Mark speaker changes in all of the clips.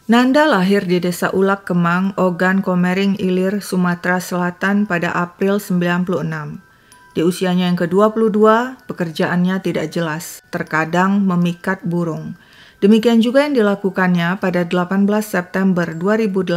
Speaker 1: Nanda lahir di Desa Ulak Kemang, Ogan Komering Ilir, Sumatera Selatan pada April 96. Di usianya yang ke-22, pekerjaannya tidak jelas, terkadang memikat burung. Demikian juga yang dilakukannya pada 18 September 2018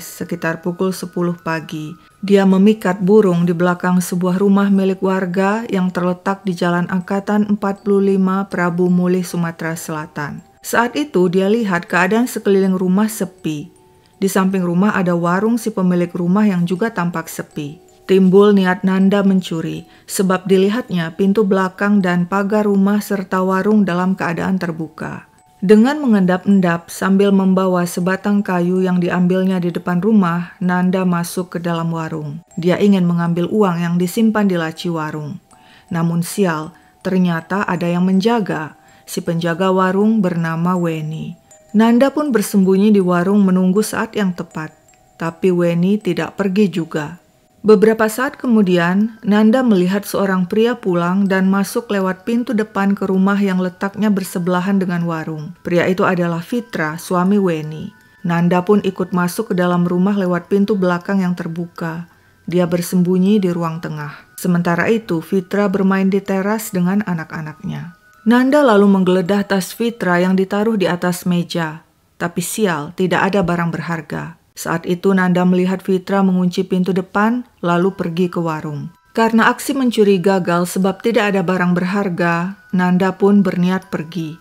Speaker 1: sekitar pukul 10 pagi. Dia memikat burung di belakang sebuah rumah milik warga yang terletak di Jalan Angkatan 45 Prabu Mulih, Sumatera Selatan. Saat itu dia lihat keadaan sekeliling rumah sepi. Di samping rumah ada warung si pemilik rumah yang juga tampak sepi. Timbul niat Nanda mencuri, sebab dilihatnya pintu belakang dan pagar rumah serta warung dalam keadaan terbuka. Dengan mengendap-endap sambil membawa sebatang kayu yang diambilnya di depan rumah, Nanda masuk ke dalam warung. Dia ingin mengambil uang yang disimpan di laci warung. Namun sial, ternyata ada yang menjaga. Si penjaga warung bernama Weni. Nanda pun bersembunyi di warung menunggu saat yang tepat. Tapi Weni tidak pergi juga. Beberapa saat kemudian, Nanda melihat seorang pria pulang dan masuk lewat pintu depan ke rumah yang letaknya bersebelahan dengan warung. Pria itu adalah Fitra, suami Weni. Nanda pun ikut masuk ke dalam rumah lewat pintu belakang yang terbuka. Dia bersembunyi di ruang tengah. Sementara itu, Fitra bermain di teras dengan anak-anaknya. Nanda lalu menggeledah tas Fitra yang ditaruh di atas meja. Tapi sial, tidak ada barang berharga. Saat itu Nanda melihat Fitra mengunci pintu depan, lalu pergi ke warung. Karena aksi mencuri gagal sebab tidak ada barang berharga, Nanda pun berniat pergi.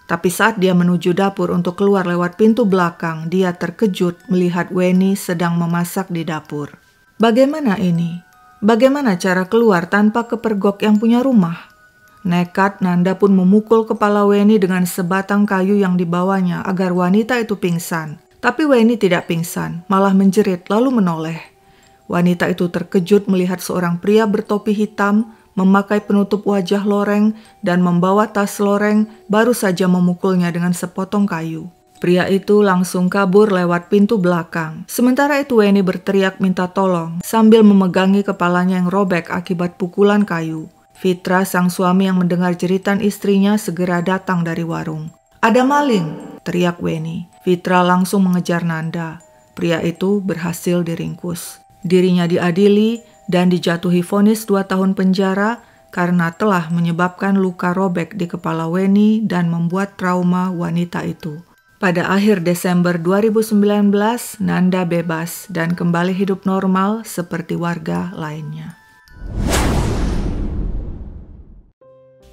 Speaker 1: Tapi saat dia menuju dapur untuk keluar lewat pintu belakang, dia terkejut melihat Weni sedang memasak di dapur. Bagaimana ini? Bagaimana cara keluar tanpa kepergok yang punya rumah? Nekat, Nanda pun memukul kepala Weni dengan sebatang kayu yang dibawanya agar wanita itu pingsan. Tapi Weni tidak pingsan, malah menjerit lalu menoleh. Wanita itu terkejut melihat seorang pria bertopi hitam, memakai penutup wajah loreng, dan membawa tas loreng, baru saja memukulnya dengan sepotong kayu. Pria itu langsung kabur lewat pintu belakang. Sementara itu Weni berteriak minta tolong, sambil memegangi kepalanya yang robek akibat pukulan kayu. Fitra, sang suami yang mendengar jeritan istrinya, segera datang dari warung. "Ada maling!" teriak Weni. Fitra langsung mengejar Nanda. Pria itu berhasil diringkus. Dirinya diadili dan dijatuhi vonis 2 tahun penjara karena telah menyebabkan luka robek di kepala Weni dan membuat trauma wanita itu. Pada akhir Desember 2019, Nanda bebas dan kembali hidup normal seperti warga lainnya.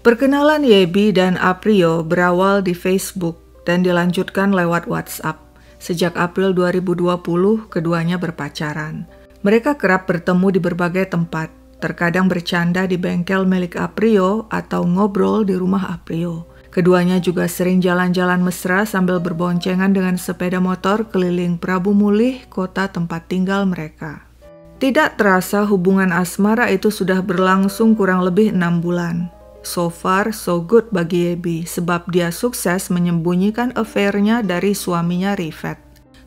Speaker 1: Perkenalan Yebi dan Aprio berawal di Facebook dan dilanjutkan lewat WhatsApp. Sejak April 2020, keduanya berpacaran. Mereka kerap bertemu di berbagai tempat, terkadang bercanda di bengkel milik Aprio atau ngobrol di rumah Aprio. Keduanya juga sering jalan-jalan mesra sambil berboncengan dengan sepeda motor keliling Prabu Mulih, kota tempat tinggal mereka. Tidak terasa hubungan asmara itu sudah berlangsung kurang lebih 6 bulan. So far, so good bagi Yebi, sebab dia sukses menyembunyikan affair-nya dari suaminya Rifet.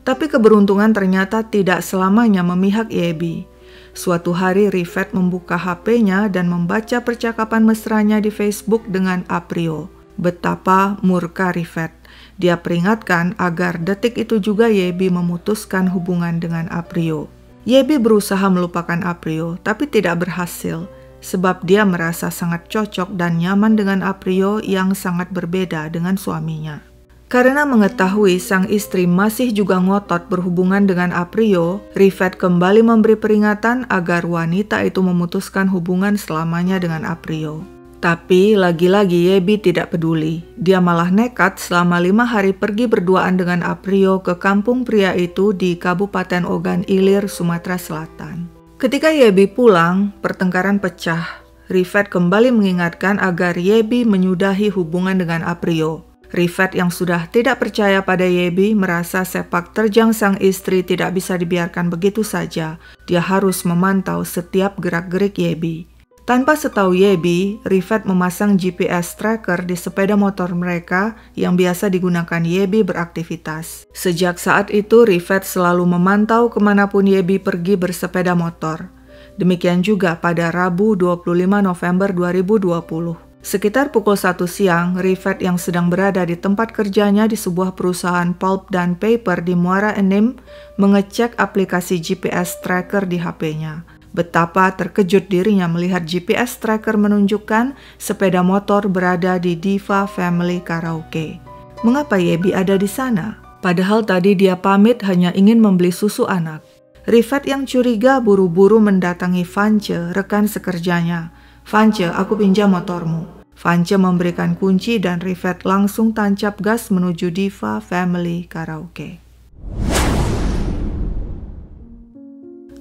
Speaker 1: Tapi keberuntungan ternyata tidak selamanya memihak Yebi. Suatu hari Rifet membuka HP-nya dan membaca percakapan mesranya di Facebook dengan Aprio. Betapa murka Rifet. Dia peringatkan agar detik itu juga Yebi memutuskan hubungan dengan Aprio. Yebi berusaha melupakan Aprio, tapi tidak berhasil. Sebab dia merasa sangat cocok dan nyaman dengan Aprio yang sangat berbeda dengan suaminya. Karena mengetahui sang istri masih juga ngotot berhubungan dengan Aprio, Rifet kembali memberi peringatan agar wanita itu memutuskan hubungan selamanya dengan Aprio. Tapi lagi-lagi Yebi tidak peduli. Dia malah nekat selama 5 hari pergi berduaan dengan Aprio ke kampung pria itu di Kabupaten Ogan Ilir, Sumatera Selatan. Ketika Yebi pulang, pertengkaran pecah. Rifet kembali mengingatkan agar Yebi menyudahi hubungan dengan Aprio. Rifet yang sudah tidak percaya pada Yebi merasa sepak terjang sang istri tidak bisa dibiarkan begitu saja. Dia harus memantau setiap gerak-gerik Yebi. Tanpa setahu Yebi, Rifet memasang GPS tracker di sepeda motor mereka yang biasa digunakan Yebi beraktivitas. Sejak saat itu, Rifet selalu memantau kemanapun Yebi pergi bersepeda motor. Demikian juga pada Rabu 25 November 2020. Sekitar pukul 1 siang, Rifat yang sedang berada di tempat kerjanya di sebuah perusahaan pulp dan paper di Muara Enim mengecek aplikasi GPS tracker di HP-nya. Betapa terkejut dirinya melihat GPS tracker menunjukkan sepeda motor berada di Diva Family Karaoke. Mengapa Yebi ada di sana? Padahal tadi dia pamit hanya ingin membeli susu anak. Rifat yang curiga buru-buru mendatangi Vance, rekan sekerjanya. "Vance, aku pinjam motormu." Vance memberikan kunci dan Rifat langsung tancap gas menuju Diva Family Karaoke.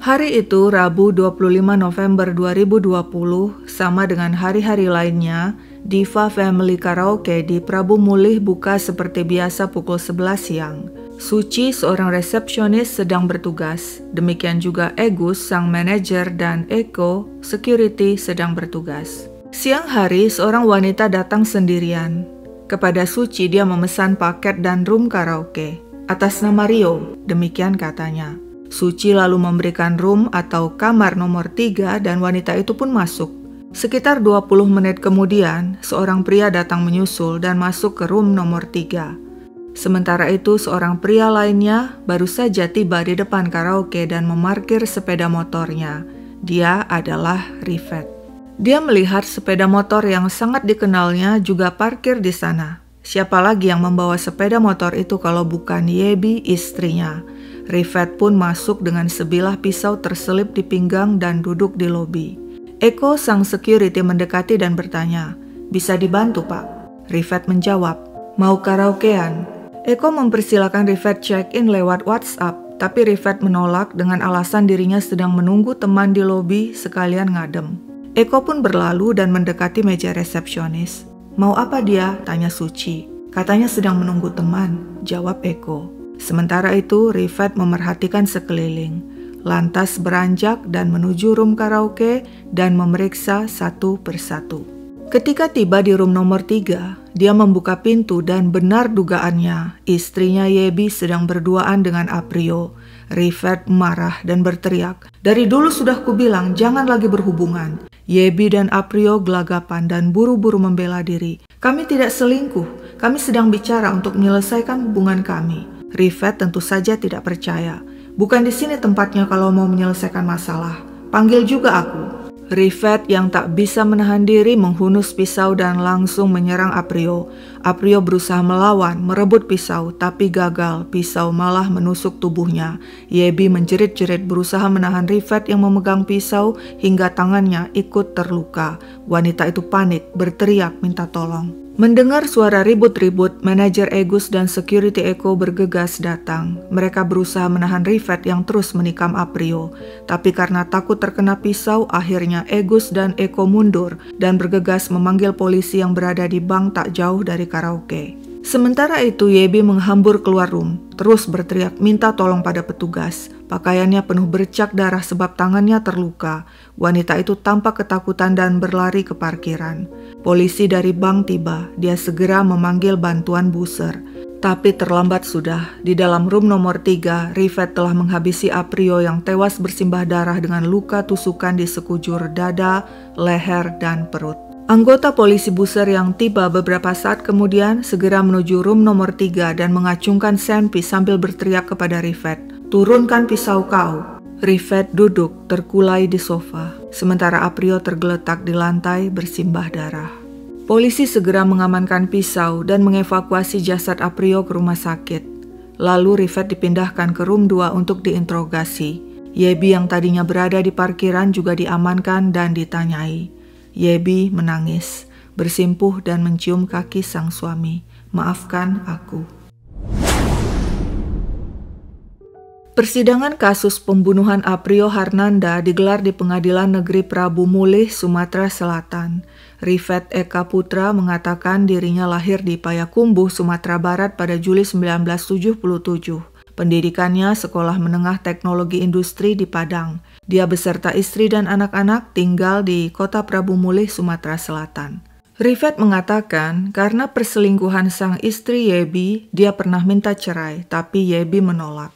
Speaker 1: Hari itu, Rabu 25 November 2020, sama dengan hari-hari lainnya, Diva Family Karaoke di Prabu Mulih buka seperti biasa pukul 11 siang. Suci, seorang resepsionis, sedang bertugas. Demikian juga Agus, sang manajer, dan Eko, security, sedang bertugas. Siang hari, seorang wanita datang sendirian. Kepada Suci, dia memesan paket dan room karaoke. "Atas nama Rio," demikian katanya. Suci lalu memberikan room atau kamar nomor 3 dan wanita itu pun masuk. Sekitar 20 menit kemudian, seorang pria datang menyusul dan masuk ke room nomor 3. Sementara itu, seorang pria lainnya baru saja tiba di depan karaoke dan memarkir sepeda motornya. Dia adalah Rifat. Dia melihat sepeda motor yang sangat dikenalnya juga parkir di sana. Siapa lagi yang membawa sepeda motor itu kalau bukan Yebi, istrinya. Rifat pun masuk dengan sebilah pisau terselip di pinggang dan duduk di lobi. Eko, sang security, mendekati dan bertanya, "Bisa dibantu, Pak?" Rifat menjawab, "Mau karaokean?" Eko mempersilakan Rifat check-in lewat WhatsApp, tapi Rifat menolak dengan alasan dirinya sedang menunggu teman di lobi sekalian ngadem. Eko pun berlalu dan mendekati meja resepsionis. "Mau apa dia?" tanya Suci. "Katanya sedang menunggu teman," jawab Eko. Sementara itu, Rifat memerhatikan sekeliling, lantas beranjak dan menuju room karaoke dan memeriksa satu persatu. Ketika tiba di room nomor 3, dia membuka pintu dan benar dugaannya, istrinya Yebi sedang berduaan dengan Aprio. Rifat marah dan berteriak, "Dari dulu sudah kubilang jangan lagi berhubungan." Yebi dan Aprio gelagapan dan buru-buru membela diri. "Kami tidak selingkuh, kami sedang bicara untuk menyelesaikan hubungan kami." Rifat tentu saja tidak percaya. "Bukan di sini tempatnya kalau mau menyelesaikan masalah. Panggil juga aku." Rifat yang tak bisa menahan diri menghunus pisau dan langsung menyerang Aprio. Aprio berusaha melawan, merebut pisau, tapi gagal. Pisau malah menusuk tubuhnya. Yebi menjerit-jerit berusaha menahan Rifat yang memegang pisau hingga tangannya ikut terluka. Wanita itu panik, berteriak minta tolong. Mendengar suara ribut-ribut, manajer Agus dan security Eko bergegas datang. Mereka berusaha menahan Rifat yang terus menikam Aprio. Tapi karena takut terkena pisau, akhirnya Agus dan Eko mundur dan bergegas memanggil polisi yang berada di bank tak jauh dari karaoke. Sementara itu, Yebi menghambur keluar room, terus berteriak minta tolong pada petugas. Pakaiannya penuh bercak darah sebab tangannya terluka. Wanita itu tampak ketakutan dan berlari ke parkiran. Polisi dari bank tiba, dia segera memanggil bantuan buser. Tapi terlambat sudah. Di dalam room nomor 3, Rifat telah menghabisi Aprio yang tewas bersimbah darah dengan luka tusukan di sekujur dada, leher, dan perut. Anggota polisi buser yang tiba beberapa saat kemudian segera menuju room nomor 3 dan mengacungkan senpi sambil berteriak kepada Rifat, "Turunkan pisau kau." Rifat duduk terkulai di sofa, sementara Aprio tergeletak di lantai bersimbah darah. Polisi segera mengamankan pisau dan mengevakuasi jasad Aprio ke rumah sakit. Lalu Rifat dipindahkan ke room 2 untuk diinterogasi. Yebi yang tadinya berada di parkiran juga diamankan dan ditanyai. Yebi menangis, bersimpuh dan mencium kaki sang suami. "Maafkan aku." Persidangan kasus pembunuhan Aprio Harnanda digelar di Pengadilan Negeri Prabu Mulih, Sumatera Selatan. Rifat Eka Putra mengatakan dirinya lahir di Payakumbuh, Sumatera Barat pada Juli 1977. Pendidikannya sekolah menengah teknologi industri di Padang. Dia beserta istri dan anak-anak tinggal di kota Prabu Mulih, Sumatera Selatan. Rifat mengatakan karena perselingkuhan sang istri Yebi, dia pernah minta cerai, tapi Yebi menolak.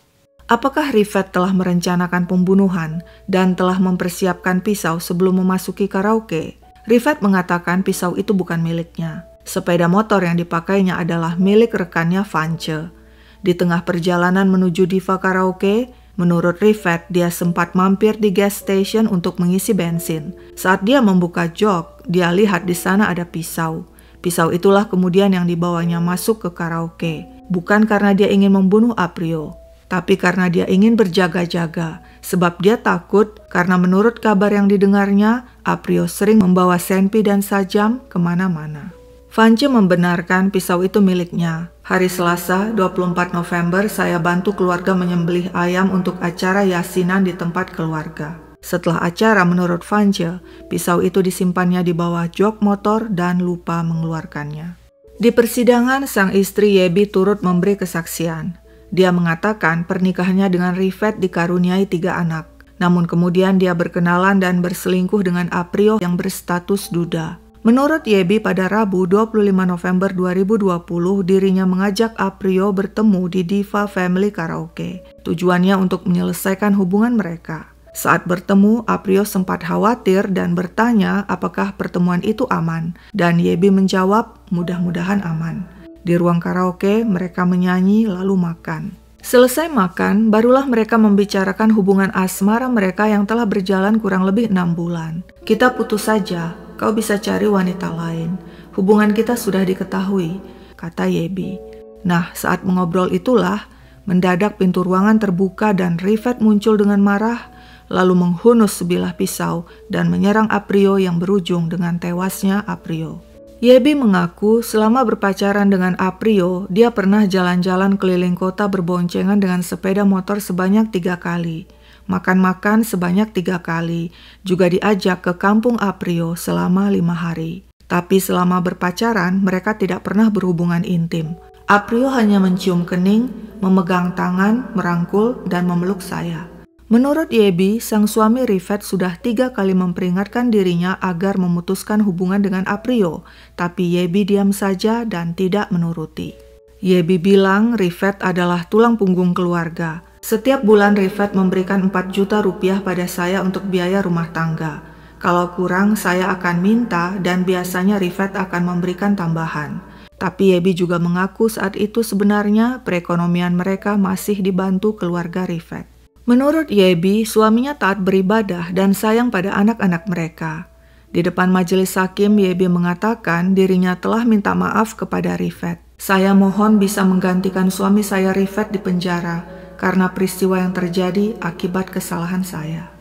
Speaker 1: Apakah Rifat telah merencanakan pembunuhan dan telah mempersiapkan pisau sebelum memasuki karaoke? Rifat mengatakan pisau itu bukan miliknya. Sepeda motor yang dipakainya adalah milik rekannya Vance. Di tengah perjalanan menuju Diva Karaoke, menurut Rifat dia sempat mampir di gas station untuk mengisi bensin. Saat dia membuka jok, dia lihat di sana ada pisau. Pisau itulah kemudian yang dibawanya masuk ke karaoke. Bukan karena dia ingin membunuh Aprio, tapi karena dia ingin berjaga-jaga. Sebab dia takut karena menurut kabar yang didengarnya, Aprio sering membawa senpi dan sajam kemana-mana. Vance membenarkan pisau itu miliknya. Hari Selasa, 24 November, saya bantu keluarga menyembelih ayam untuk acara yasinan di tempat keluarga. Setelah acara, menurut Vance, pisau itu disimpannya di bawah jok motor dan lupa mengeluarkannya. Di persidangan, sang istri Yebi turut memberi kesaksian. Dia mengatakan pernikahannya dengan Rifat dikaruniai 3 anak. Namun kemudian dia berkenalan dan berselingkuh dengan Aprio yang berstatus duda. Menurut Yebi, pada Rabu 25 November 2020, dirinya mengajak Aprio bertemu di Diva Family Karaoke. Tujuannya untuk menyelesaikan hubungan mereka. Saat bertemu, Aprio sempat khawatir dan bertanya apakah pertemuan itu aman. Dan Yebi menjawab, mudah-mudahan aman. Di ruang karaoke, mereka menyanyi lalu makan. Selesai makan, barulah mereka membicarakan hubungan asmara mereka yang telah berjalan kurang lebih 6 bulan. Kita putus saja, kau bisa cari wanita lain. Hubungan kita sudah diketahui, kata Yebi. Nah, saat mengobrol itulah, mendadak pintu ruangan terbuka dan Rifat muncul dengan marah, lalu menghunus sebilah pisau dan menyerang Aprio yang berujung dengan tewasnya Aprio. Yebi mengaku selama berpacaran dengan Aprio, dia pernah jalan-jalan keliling kota berboncengan dengan sepeda motor sebanyak 3 kali. Makan-makan sebanyak 3 kali, juga diajak ke kampung Aprio selama 5 hari. Tapi selama berpacaran, mereka tidak pernah berhubungan intim. Aprio hanya mencium kening, memegang tangan, merangkul, dan memeluk saya. Menurut Yebi, sang suami Rifat sudah 3 kali memperingatkan dirinya agar memutuskan hubungan dengan Aprio, tapi Yebi diam saja dan tidak menuruti. Yebi bilang Rifat adalah tulang punggung keluarga. Setiap bulan Rifat memberikan 4 juta rupiah pada saya untuk biaya rumah tangga. Kalau kurang saya akan minta dan biasanya Rifat akan memberikan tambahan. Tapi Yebi juga mengaku saat itu sebenarnya perekonomian mereka masih dibantu keluarga Rifat. Menurut Yebi, suaminya taat beribadah dan sayang pada anak-anak mereka. Di depan majelis hakim, Yebi mengatakan dirinya telah minta maaf kepada Rifat. Saya mohon bisa menggantikan suami saya Rifat di penjara karena peristiwa yang terjadi akibat kesalahan saya.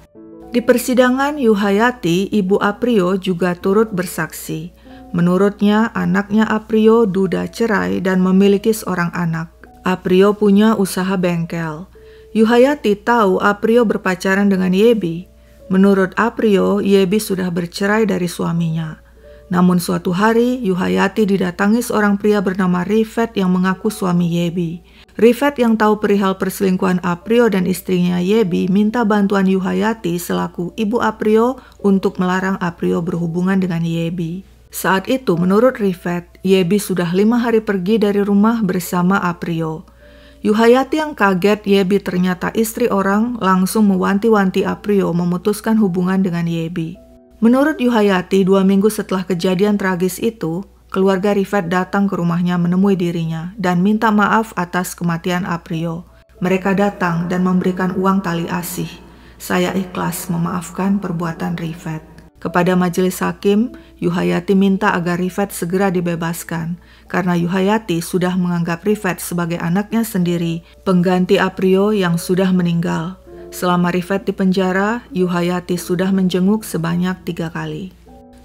Speaker 1: Di persidangan, Yuhayati, ibu Aprio, juga turut bersaksi. Menurutnya, anaknya Aprio duda cerai dan memiliki seorang anak. Aprio punya usaha bengkel. Yuhayati tahu Aprio berpacaran dengan Yebi. Menurut Aprio, Yebi sudah bercerai dari suaminya. Namun suatu hari, Yuhayati didatangi seorang pria bernama Rifat yang mengaku suami Yebi. Rifat yang tahu perihal perselingkuhan Aprio dan istrinya Yebi minta bantuan Yuhayati selaku ibu Aprio untuk melarang Aprio berhubungan dengan Yebi. Saat itu, menurut Rifat, Yebi sudah 5 hari pergi dari rumah bersama Aprio. Yuhayati yang kaget Yebi ternyata istri orang langsung mewanti-wanti Aprio memutuskan hubungan dengan Yebi. Menurut Yuhayati, 2 minggu setelah kejadian tragis itu, keluarga Rifat datang ke rumahnya menemui dirinya dan minta maaf atas kematian Aprio. Mereka datang dan memberikan uang tali asih. Saya ikhlas memaafkan perbuatan Rifat. Kepada majelis hakim, Yuhayati minta agar Rifat segera dibebaskan karena Yuhayati sudah menganggap Rifat sebagai anaknya sendiri, pengganti Aprio yang sudah meninggal. Selama Rifat di penjara, Yuhayati sudah menjenguk sebanyak 3 kali.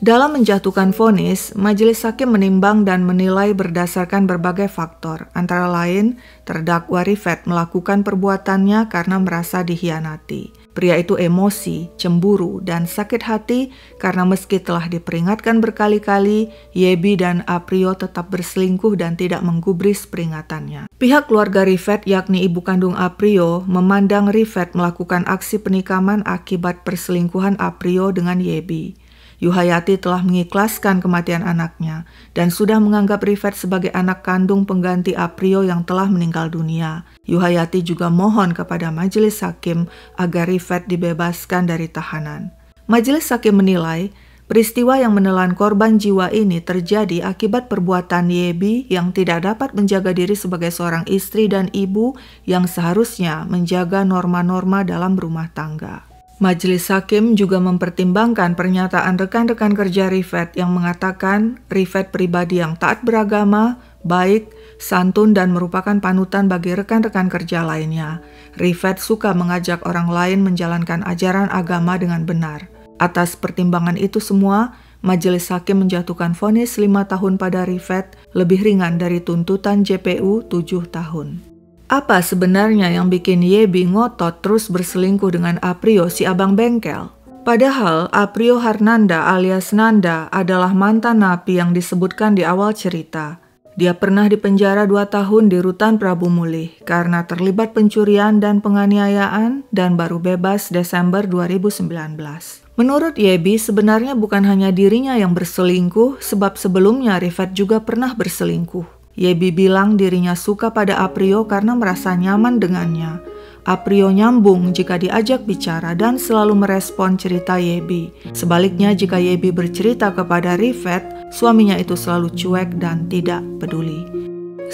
Speaker 1: Dalam menjatuhkan vonis, majelis hakim menimbang dan menilai berdasarkan berbagai faktor, antara lain terdakwa Rifat melakukan perbuatannya karena merasa dikhianati. Pria itu emosi, cemburu, dan sakit hati karena meski telah diperingatkan berkali-kali, Yebi dan Aprio tetap berselingkuh dan tidak menggubris peringatannya. Pihak keluarga Rifat, yakni ibu kandung Aprio, memandang Rifat melakukan aksi penikaman akibat perselingkuhan Aprio dengan Yebi. Yuhayati telah mengikhlaskan kematian anaknya dan sudah menganggap Rifat sebagai anak kandung pengganti Aprio yang telah meninggal dunia. Yuhayati juga mohon kepada majelis hakim agar Rifat dibebaskan dari tahanan. Majelis hakim menilai Peristiwa yang menelan korban jiwa ini terjadi akibat perbuatan Yebi yang tidak dapat menjaga diri sebagai seorang istri dan ibu yang seharusnya menjaga norma-norma dalam rumah tangga. Majelis Hakim juga mempertimbangkan pernyataan rekan-rekan kerja Rifat yang mengatakan Rifat pribadi yang taat beragama, baik, santun dan merupakan panutan bagi rekan-rekan kerja lainnya. Rifat suka mengajak orang lain menjalankan ajaran agama dengan benar. Atas pertimbangan itu semua, Majelis Hakim menjatuhkan vonis 5 tahun pada Rifat, lebih ringan dari tuntutan JPU 7 tahun. Apa sebenarnya yang bikin Yebi ngotot terus berselingkuh dengan Aprio si abang bengkel? Padahal Aprio Harnanda alias Nanda adalah mantan napi yang disebutkan di awal cerita. Dia pernah dipenjara 2 tahun di Rutan Prabu Mulih karena terlibat pencurian dan penganiayaan dan baru bebas Desember 2019. Menurut Yebi, sebenarnya bukan hanya dirinya yang berselingkuh, sebab sebelumnya Rifat juga pernah berselingkuh. Yebi bilang dirinya suka pada Aprio karena merasa nyaman dengannya. Aprio nyambung jika diajak bicara dan selalu merespon cerita Yebi. Sebaliknya, jika Yebi bercerita kepada Rifat, suaminya itu selalu cuek dan tidak peduli.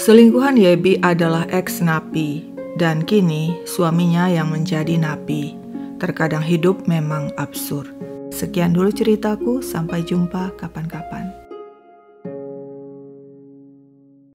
Speaker 1: Selingkuhan Yebi adalah ex-napi, dan kini suaminya yang menjadi napi. Terkadang hidup memang absurd. Sekian dulu ceritaku, sampai jumpa kapan-kapan.